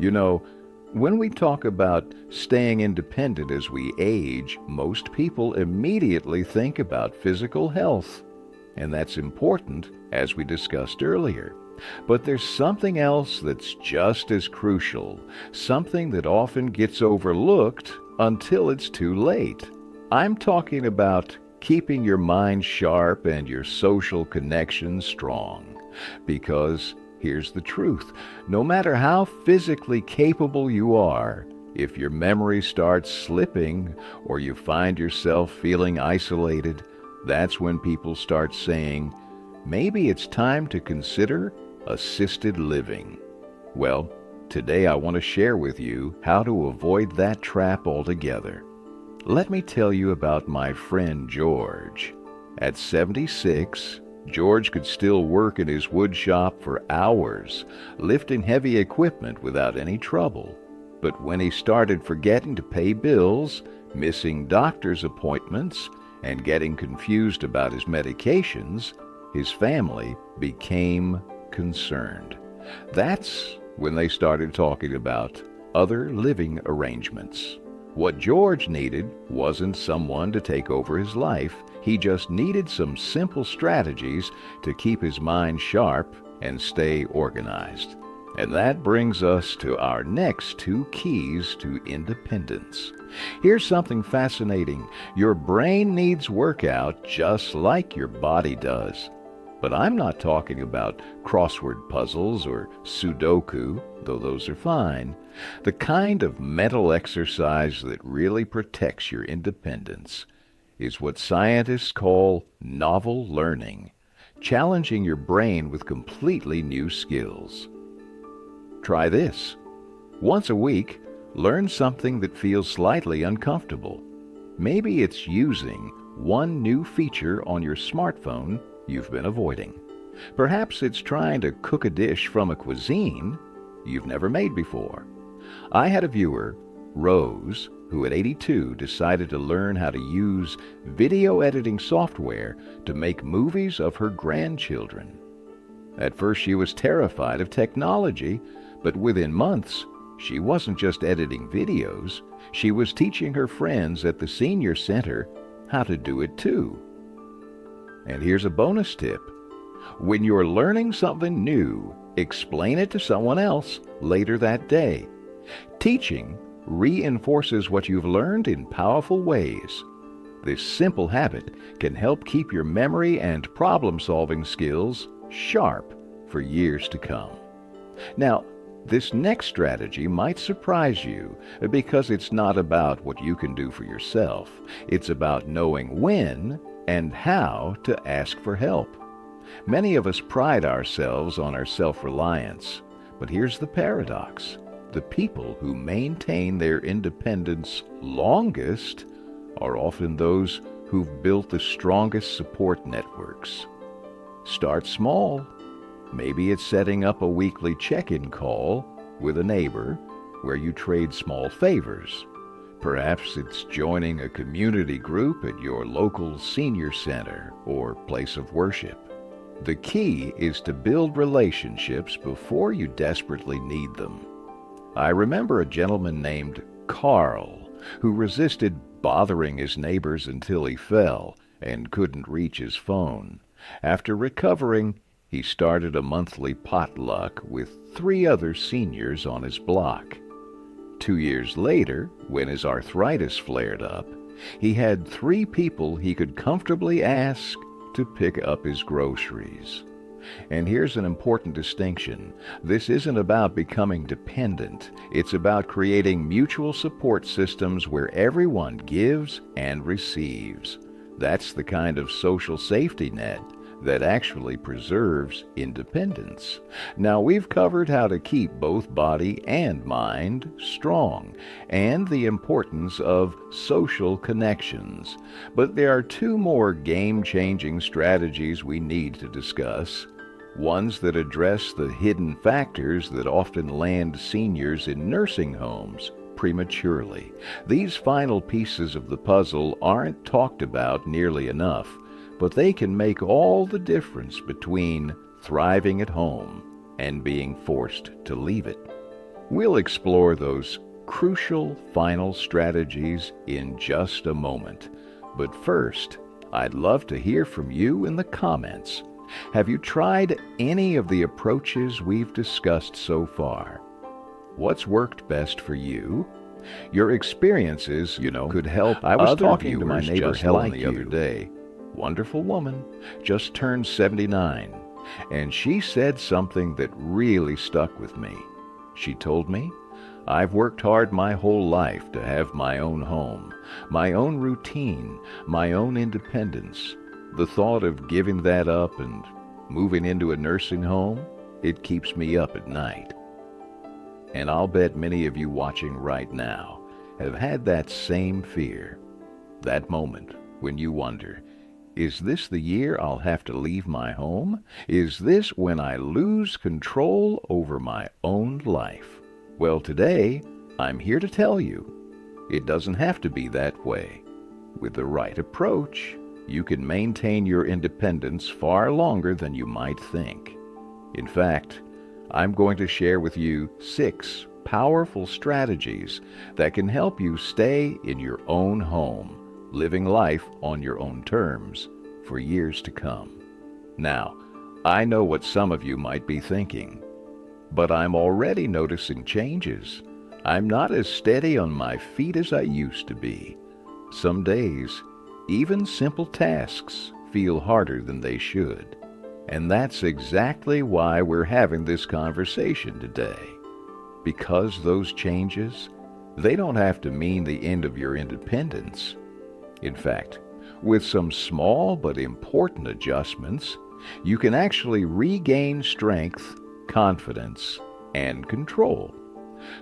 You know, when we talk about staying independent as we age, most people immediately think about physical health. And that's important, as we discussed earlier. But there's something else that's just as crucial, something that often gets overlooked until it's too late. I'm talking about keeping your mind sharp and your social connections strong. Because here's the truth. No matter how physically capable you are, if your memory starts slipping or you find yourself feeling isolated, that's when people start saying, maybe it's time to consider assisted living. Well, today I want to share with you how to avoid that trap altogether. Let me tell you about my friend George. At 76, George could still work in his wood shop for hours, lifting heavy equipment without any trouble. But when he started forgetting to pay bills, missing doctor's appointments, and getting confused about his medications, his family became concerned. That's when they started talking about other living arrangements. What George needed wasn't someone to take over his life. He just needed some simple strategies to keep his mind sharp and stay organized. And that brings us to our next two keys to independence. Here's something fascinating. Your brain needs workout just like your body does. But I'm not talking about crossword puzzles or Sudoku, though those are fine. The kind of mental exercise that really protects your independence is what scientists call novel learning, challenging your brain with completely new skills. Try this. Once a week, learn something that feels slightly uncomfortable. Maybe it's using one new feature on your smartphone you've been avoiding. Perhaps it's trying to cook a dish from a cuisine you've never made before. I had a viewer, Rose, who at 82 decided to learn how to use video editing software to make movies of her grandchildren. At first she was terrified of technology, but within months, she wasn't just editing videos, she was teaching her friends at the senior center how to do it too. And here's a bonus tip. When you're learning something new, explain it to someone else later that day. Teaching reinforces what you've learned in powerful ways. This simple habit can help keep your memory and problem-solving skills sharp for years to come. Now, this next strategy might surprise you because it's not about what you can do for yourself. It's about knowing when and how to ask for help. Many of us pride ourselves on our self-reliance, but here's the paradox. The people who maintain their independence longest are often those who've built the strongest support networks. Start small. Maybe it's setting up a weekly check-in call with a neighbor where you trade small favors. Perhaps it's joining a community group at your local senior center or place of worship. The key is to build relationships before you desperately need them. I remember a gentleman named Carl who resisted bothering his neighbors until he fell and couldn't reach his phone. After recovering, he started a monthly potluck with 3 other seniors on his block. 2 years later, when his arthritis flared up, he had 3 people he could comfortably ask to pick up his groceries. And here's an important distinction. This isn't about becoming dependent. It's about creating mutual support systems where everyone gives and receives. That's the kind of social safety net that actually preserves independence. Now, we've covered how to keep both body and mind strong, and the importance of social connections. But there are 2 more game-changing strategies we need to discuss. Ones that address the hidden factors that often land seniors in nursing homes prematurely. These final pieces of the puzzle aren't talked about nearly enough, but they can make all the difference between thriving at home and being forced to leave it. We'll explore those crucial final strategies in just a moment. But first, I'd love to hear from you in the comments. Have you tried any of the approaches we've discussed so far? What's worked best for you? Your experiences, could help I was other talking to my viewers neighbor just Helen like the other you. day. Wonderful woman, just turned 79, and she said something that really stuck with me. She told me, "I've worked hard my whole life to have my own home, my own routine, my own independence. The thought of giving that up and moving into a nursing home, it keeps me up at night." And I'll bet many of you watching right now have had that same fear. That moment when you wonder, is this the year I'll have to leave my home? Is this when I lose control over my own life? Well, today, I'm here to tell you, it doesn't have to be that way. With the right approach, you can maintain your independence far longer than you might think. In fact, I'm going to share with you 6 powerful strategies that can help you stay in your own home, living life on your own terms for years to come. Now, I know what some of you might be thinking, but I'm already noticing changes. I'm not as steady on my feet as I used to be. Some days, even simple tasks feel harder than they should. And that's exactly why we're having this conversation today. Because those changes, they don't have to mean the end of your independence. In fact, with some small but important adjustments, you can actually regain strength, confidence, and control.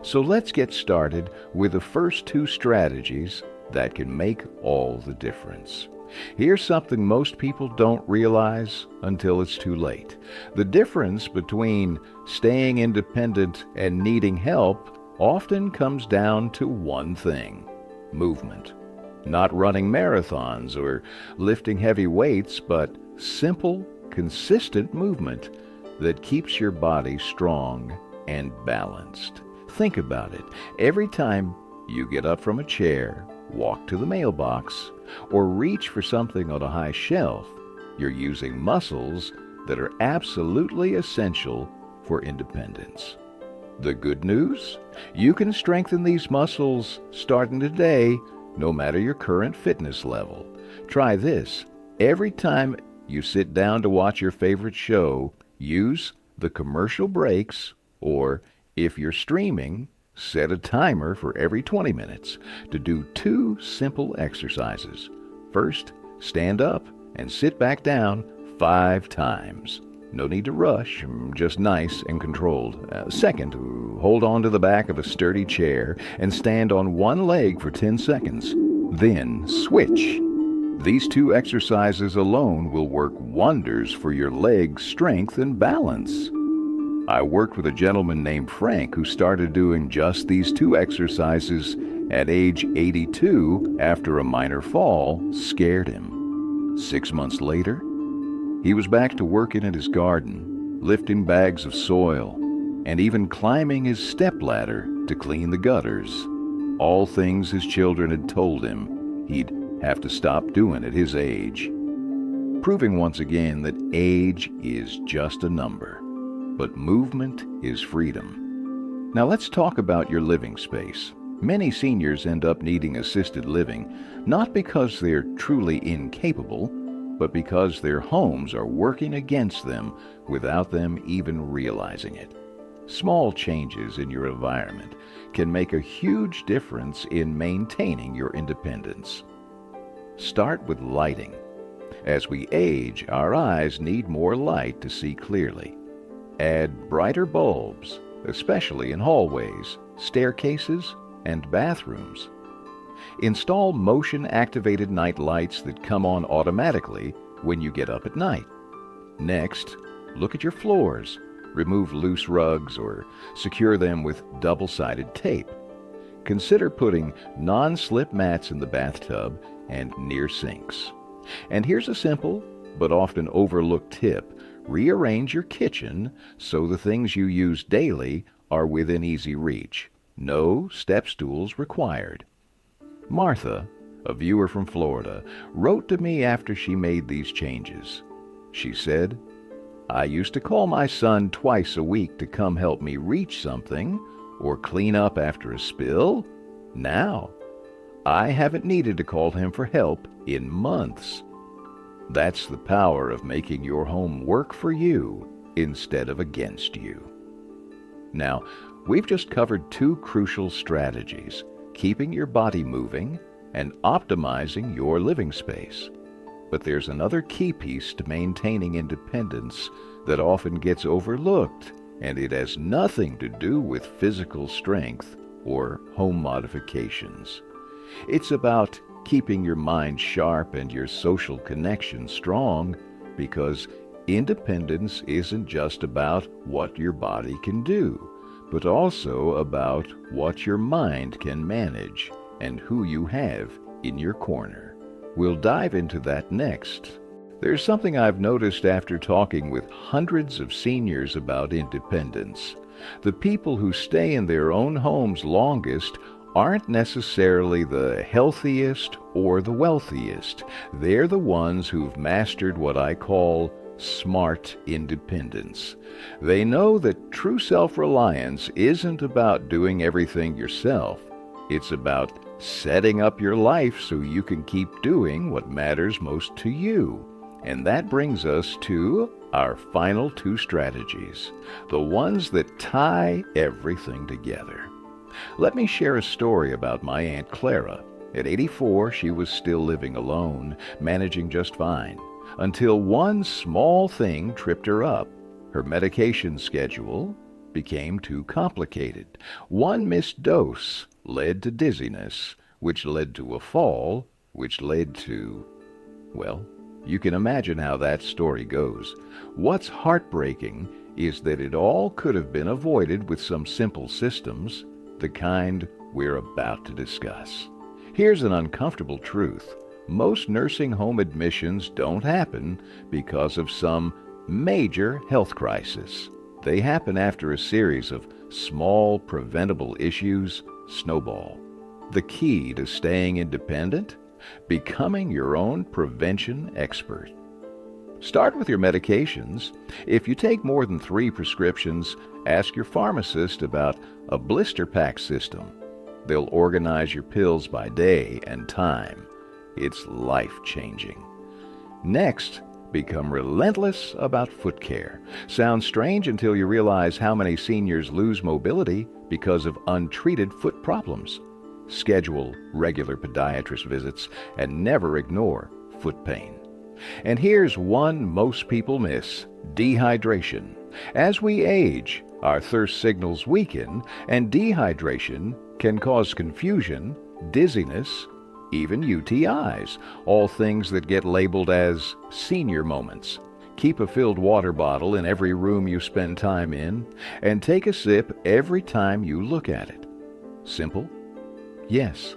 So let's get started with the first 2 strategies that can make all the difference. Here's something most people don't realize until it's too late. The difference between staying independent and needing help often comes down to one thing: movement. Not running marathons or lifting heavy weights, but simple, consistent movement that keeps your body strong and balanced. Think about it. Every time you get up from a chair, walk to the mailbox, or reach for something on a high shelf, you're using muscles that are absolutely essential for independence. The good news? You can strengthen these muscles starting today, no matter your current fitness level. Try this. Every time you sit down to watch your favorite show, use the commercial breaks, or if you're streaming, set a timer for every 20 minutes to do 2 simple exercises. First, stand up and sit back down 5 times. No need to rush, just nice and controlled. Second, hold on to the back of a sturdy chair and stand on one leg for 10 seconds. Then switch. These 2 exercises alone will work wonders for your leg strength and balance. I worked with a gentleman named Frank who started doing just these 2 exercises at age 82 after a minor fall scared him. 6 months later, he was back to working in his garden, lifting bags of soil, and even climbing his stepladder to clean the gutters. All things his children had told him he'd have to stop doing at his age. Proving once again that age is just a number. But movement is freedom. Now let's talk about your living space. Many seniors end up needing assisted living, not because they're truly incapable, but because their homes are working against them without them even realizing it. Small changes in your environment can make a huge difference in maintaining your independence. Start with lighting. As we age, our eyes need more light to see clearly. Add brighter bulbs, especially in hallways, staircases, and bathrooms. Install motion-activated night lights that come on automatically when you get up at night. Next, look at your floors. Remove loose rugs or secure them with double-sided tape. Consider putting non-slip mats in the bathtub and near sinks. And here's a simple but often overlooked tip. Rearrange your kitchen so the things you use daily are within easy reach. No step stools required. Martha, a viewer from Florida, wrote to me after she made these changes. She said, "I used to call my son twice a week to come help me reach something or clean up after a spill. Now, I haven't needed to call him for help in months." That's the power of making your home work for you instead of against you. Now, we've just covered two crucial strategies: keeping your body moving and optimizing your living space. But there's another key piece to maintaining independence that often gets overlooked, and it has nothing to do with physical strength or home modifications. It's about keeping your mind sharp and your social connection strong, because independence isn't just about what your body can do, but also about what your mind can manage and who you have in your corner. We'll dive into that next. There's something I've noticed after talking with hundreds of seniors about independence. The people who stay in their own homes longest aren't necessarily the healthiest or the wealthiest. They're the ones who've mastered what I call smart independence. They know that true self-reliance isn't about doing everything yourself. It's about setting up your life so you can keep doing what matters most to you. And that brings us to our final two strategies, the ones that tie everything together. Let me share a story about my Aunt Clara. At 84, she was still living alone, managing just fine, until one small thing tripped her up. Her medication schedule became too complicated. One missed dose led to dizziness, which led to a fall, which led to, well, you can imagine how that story goes. What's heartbreaking is that it all could have been avoided with some simple systems, the kind we're about to discuss. Here's an uncomfortable truth. Most nursing home admissions don't happen because of some major health crisis. They happen after a series of small, preventable issues snowball. The key to staying independent? Becoming your own prevention expert. Start with your medications. If you take more than 3 prescriptions, ask your pharmacist about a blister pack system. They'll organize your pills by day and time. It's life-changing. Next, become relentless about foot care. Sounds strange until you realize how many seniors lose mobility because of untreated foot problems. Schedule regular podiatrist visits and never ignore foot pain. And here's one most people miss: dehydration. As we age, our thirst signals weaken, and dehydration can cause confusion, dizziness, even UTIs, all things that get labeled as senior moments. Keep a filled water bottle in every room you spend time in, and take a sip every time you look at it. Simple? Yes.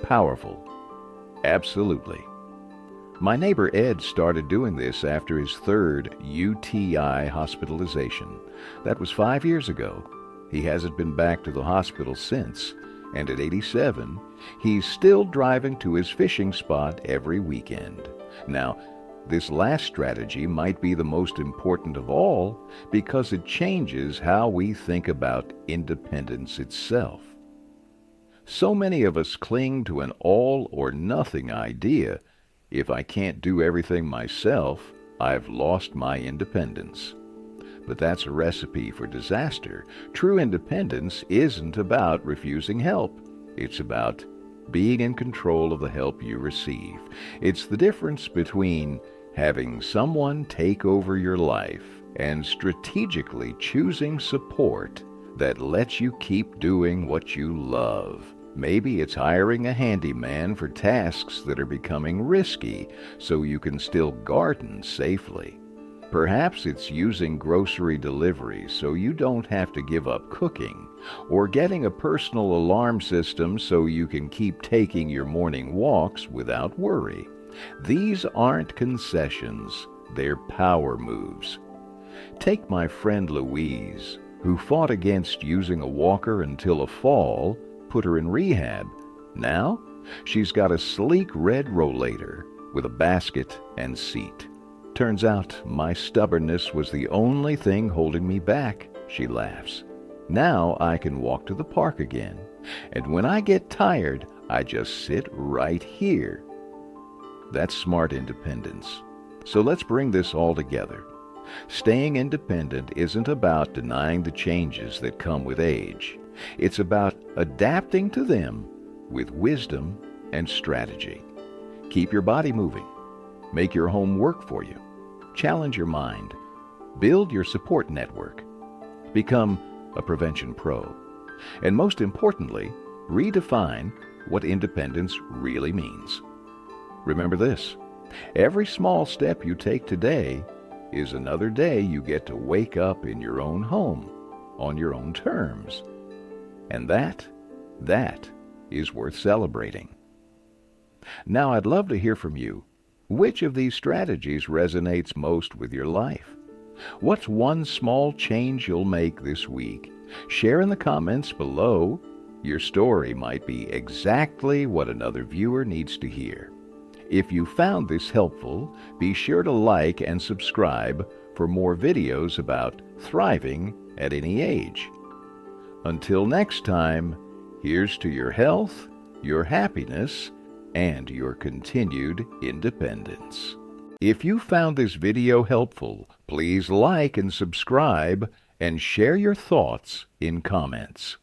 Powerful? Absolutely. My neighbor Ed started doing this after his 3rd UTI hospitalization. That was 5 years ago. He hasn't been back to the hospital since, and at 87, he's still driving to his fishing spot every weekend. Now, this last strategy might be the most important of all because it changes how we think about independence itself. So many of us cling to an all-or-nothing idea. If I can't do everything myself, I've lost my independence. But that's a recipe for disaster. True independence isn't about refusing help. It's about being in control of the help you receive. It's the difference between having someone take over your life and strategically choosing support that lets you keep doing what you love. Maybe it's hiring a handyman for tasks that are becoming risky so you can still garden safely. Perhaps it's using grocery deliveries so you don't have to give up cooking, or getting a personal alarm system so you can keep taking your morning walks without worry. These aren't concessions, they're power moves. Take my friend Louise. who fought against using a walker until a fall put her in rehab. Now, she's got a sleek red rollator with a basket and seat. Turns out my stubbornness was the only thing holding me back, she laughs. Now I can walk to the park again, and when I get tired, I just sit right here. That's smart independence. So let's bring this all together. Staying independent isn't about denying the changes that come with age. It's about adapting to them with wisdom and strategy. Keep your body moving. Make your home work for you. Challenge your mind. Build your support network. Become a prevention pro. And most importantly, redefine what independence really means. Remember this: every small step you take today is another day you get to wake up in your own home, on your own terms. And that is worth celebrating. Now I'd love to hear from you. Which of these strategies resonates most with your life? What's one small change you'll make this week? Share in the comments below. Your story might be exactly what another viewer needs to hear. If you found this helpful, be sure to like and subscribe for more videos about thriving at any age. Until next time, here's to your health, your happiness, and your continued independence. If you found this video helpful, please like and subscribe and share your thoughts in comments.